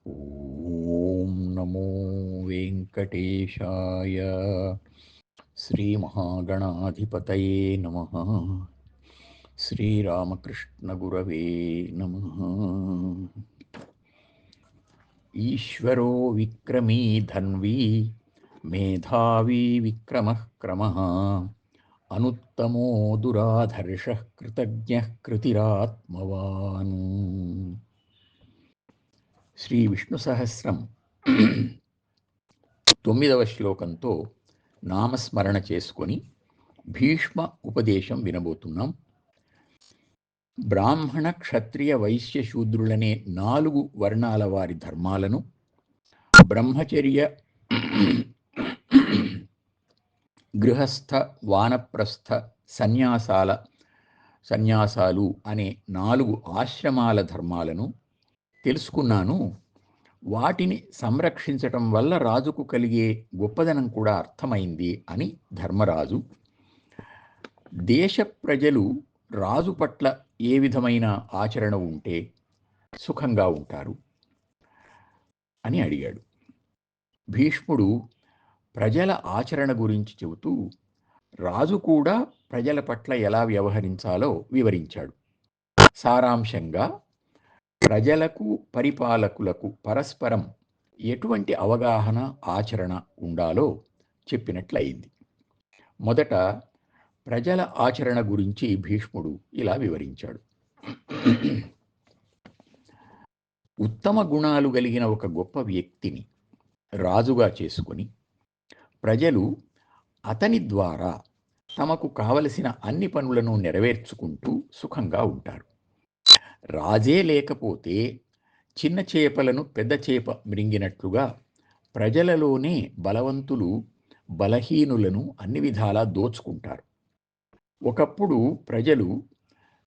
ఓం నమో వెంకటేశాయ. శ్రీమహాగణాధిపతయే నమః. శ్రీరామకృష్ణగురవే నమః. ఈశ్వరో విక్రమీ ధన్వీ మేధావీ విక్రమః క్రమః అనుత్తమో దురాధర్షః కృతజ్ఞః కృతిరాత్మవాన్. శ్రీ విష్ణు సహస్రం 9వ శ్లోకంతో నామస్మరణ చేసుకొని భీష్మ ఉపదేశం వినబోతున్నాం. బ్రాహ్మణ క్షత్రియ వైశ్య శూద్రులనే 4 వర్ణాల వారి ధర్మాలను, బ్రహ్మచర్య గృహస్థ వానప్రస్థ సన్యాసాలు అనే 4 ఆశ్రమాల ధర్మాలను తెలుసుకున్నాను. వాటిని సంరక్షించటం వల్ల రాజుకు కలిగే గొప్పదనం కూడా అర్థమైంది అని ధర్మరాజు. దేశ ప్రజలు రాజు పట్ల ఏ విధమైన ఆచరణ ఉంటే సుఖంగా ఉంటారు అని అడిగాడు. భీష్ముడు ప్రజల ఆచరణ గురించి చెబుతూ రాజు కూడా ప్రజల పట్ల ఎలా వ్యవహరించాలో వివరించాడు. సారాంశంగా ప్రజలకు పరిపాలకులకు పరస్పరం ఎటువంటి అవగాహన ఆచరణ ఉండాలో చెప్పినట్లయింది. మొదట ప్రజల ఆచరణ గురించి భీష్ముడు ఇలా వివరించాడు. ఉత్తమ గుణాలు కలిగిన ఒక గొప్ప వ్యక్తిని రాజుగా చేసుకొని ప్రజలు అతని ద్వారా తమకు కావలసిన అన్ని పనులను నెరవేర్చుకుంటూ సుఖంగా ఉంటారు. రాజే లేకపోతే చిన్న చేపలను పెద్ద చేప మృంగినట్లుగా ప్రజలలోనే బలవంతులు బలహీనులను అన్ని విధాలా దోచుకుంటారు. ఒకప్పుడు ప్రజలు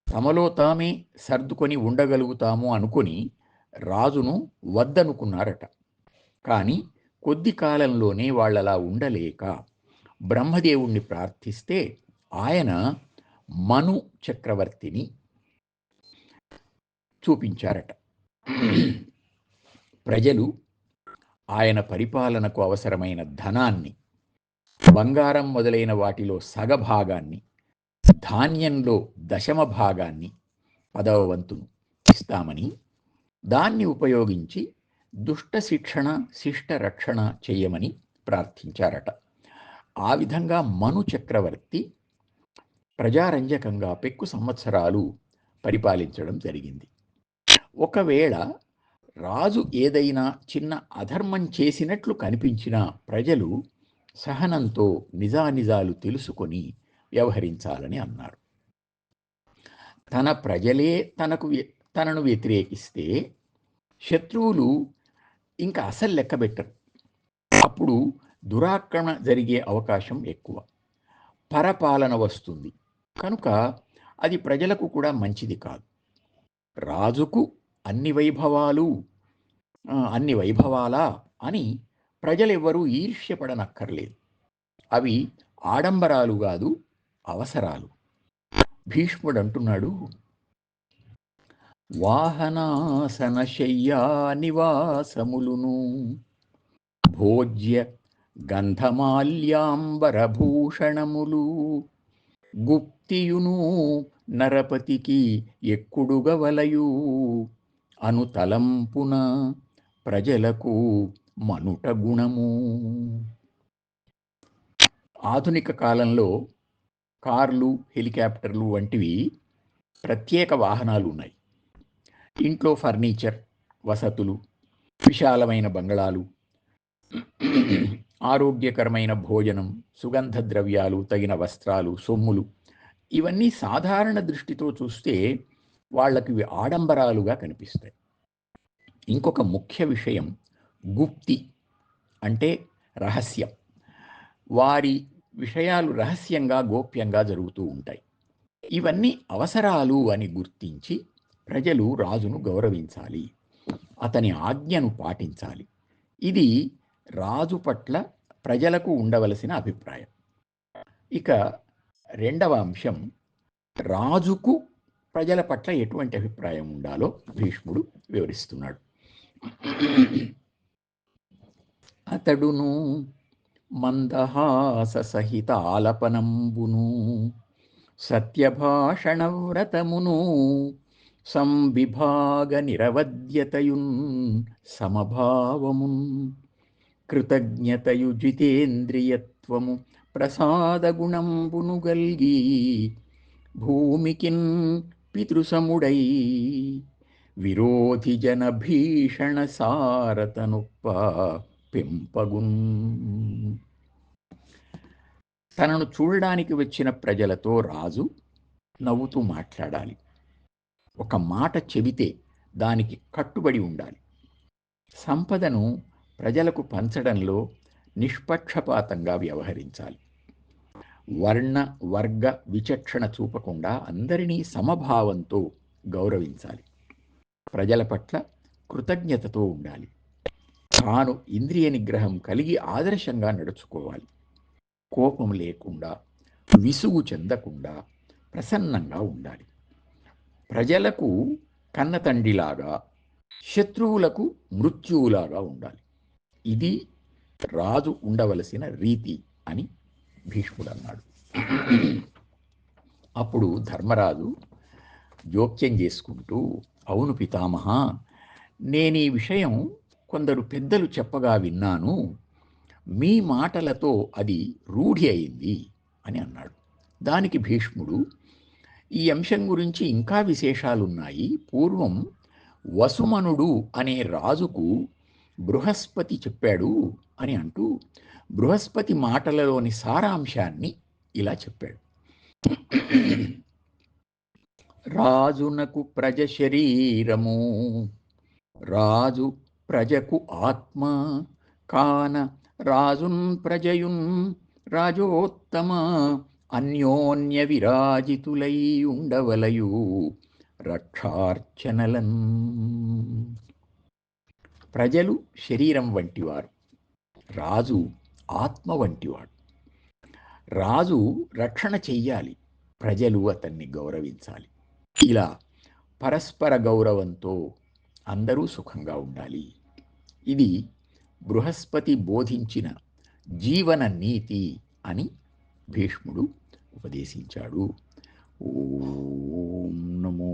తమలో తామే సర్దుకొని ఉండగలుగుతాము అనుకొని రాజును వద్దనుకున్నారట. కానీ కొద్ది కాలంలోనే వాళ్ళలా ఉండలేక బ్రహ్మదేవుణ్ణి ప్రార్థిస్తే ఆయన మను చక్రవర్తిని చూపించారట. ప్రజలు ఆయన పరిపాలనకు అవసరమైన ధనాన్ని, బంగారం మొదలైన వాటిలో సగభాగాన్ని, ధాన్యంలో 10వ భాగాన్ని 10వ వంతును ఇస్తామని, దాన్ని ఉపయోగించి దుష్ట శిక్షణ శిష్ట రక్షణ చేయమని ప్రార్థించారట. ఆ విధంగా మను చక్రవర్తి ప్రజారంజకంగా పెక్కు సంవత్సరాలు పరిపాలించడం జరిగింది. ఒకవేళ రాజు ఏదైనా చిన్న అధర్మం చేసినట్లు కనిపించినా ప్రజలు సహనంతో నిజానిజాలు తెలుసుకొని వ్యవహరించాలని అన్నారు. తన ప్రజలే తనను వ్యతిరేకిస్తే శత్రువులు ఇంకా అసలు లెక్కబెట్టరు. అప్పుడు దురాక్రమణ జరిగే అవకాశం ఎక్కువ. పరపాలన వస్తుంది కనుక అది ప్రజలకు కూడా మంచిది కాదు. రాజుకు అన్ని వైభవాలా అని ప్రజలెవ్వరూ ఈర్ష్యపడనక్కర్లేదు. అవి ఆడంబరాలు కాదు, అవసరాలు. భీష్ముడు అంటున్నాడు, వాహనాసన శయ్యా నివాసములును భోజ్య గంధమాల్యాంబరభూషణములు గుప్తియును నరపతికి ఎక్కుడుగవలయు అనుతలంపున ప్రజలకు మనుట గుణము. ఆధునిక కాలంలో కార్లు, హెలికాప్టర్లు వంటివి ప్రత్యేక వాహనాలు ఉన్నాయి. ఇంట్లో ఫర్నిచర్, వసతులు, విశాలమైన బంగళాలు, ఆరోగ్యకరమైన భోజనం, సుగంధ ద్రవ్యాలు, తగిన వస్త్రాలు, సొమ్ములు, ఇవన్నీ సాధారణ దృష్టితో చూస్తే వాళ్ళకి ఆడంబరాలుగా కనిపిస్తాయి. ఇంకొక ముఖ్య విషయం గుప్తి అంటే రహస్యం. వారి విషయాలు రహస్యంగా గోప్యంగా జరుగుతూ ఉంటాయి. ఇవన్నీ అవసరాలు అని గుర్తించి ప్రజలు రాజును గౌరవించాలి, అతని ఆజ్ఞను పాటించాలి. ఇది రాజు పట్ల ప్రజలకు ఉండవలసిన అభిప్రాయం. ఇక రెండవ అంశం, రాజుకు ప్రజల పట్ల ఎటువంటి అభిప్రాయం ఉండాలో భీష్ముడు వివరిస్తున్నాడు. అతడును మందహాస సహిత ఆలపనంబును సత్యభాషణవ్రతమును సంవిభాగ నిరవద్యతయున్ సమభావమున్ కృతజ్ఞతయు జితేంద్రియత్వము ప్రసాదగుణంబును గల్గి భూమికిన్ పితృసముడై విరోధి జన భీషణ సారతనుప్ప పెంపగున్. తనను చూడడానికి వచ్చిన ప్రజలతో రాజు నవ్వుతూ మాట్లాడాలి. ఒక మాట చెబితే దానికి కట్టుబడి ఉండాలి. సంపదను ప్రజలకు పంచడంలో నిష్పక్షపాతంగా వ్యవహరించాలి. వర్ణ వర్గ విచక్షణ చూపకుండా అందరినీ సమభావంతో గౌరవించాలి. ప్రజల పట్ల కృతజ్ఞతతో ఉండాలి. తాను ఇంద్రియ నిగ్రహం కలిగి ఆదర్శంగా నడుచుకోవాలి. కోపం లేకుండా, విసుగు చెందకుండా ప్రసన్నంగా ఉండాలి. ప్రజలకు కన్నతండ్రిలాగా, శత్రువులకు మృత్యువులాగా ఉండాలి. ఇది రాజు ఉండవలసిన రీతి అని భీష్ముడు అన్నాడు. అప్పుడు ధర్మరాజు జోక్యం చేసుకుంటూ, అవును పితామహ, నేను ఈ విషయం కొందరు పెద్దలు చెప్పగా విన్నాను. మీ మాటలతో అది రూఢి అయింది అని అన్నాడు. దానికి భీష్ముడు, ఈ అంశం గురించి ఇంకా విశేషాలున్నాయి. పూర్వం వసుమనుడు అనే రాజుకు బృహస్పతి చెప్పాడు అని అంటూ బృహస్పతి మాటలలోని సారాంశాన్ని ఇలా చెప్పాడు. రాజునకు ప్రజ శరీరము, రాజు ప్రజకు ఆత్మ, కాన రాజున్ ప్రజయున్ రాజోత్తమ అన్యోన్య విరాజితులై ఉండవలయు రక్షార్చనలన్. ప్రజలు శరీరం వంటివారు, రాజు ఆత్మ వంటివాడు. రాజు రక్షణ చెయ్యాలి, ప్రజలు అతన్ని గౌరవించాలి. ఇలా పరస్పర గౌరవంతో అందరూ సుఖంగా ఉండాలి. ఇది బృహస్పతి బోధించిన జీవన నీతి అని భీష్ముడు ఉపదేశించాడు. ఓం నమో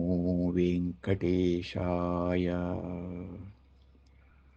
వెంకటేశాయ.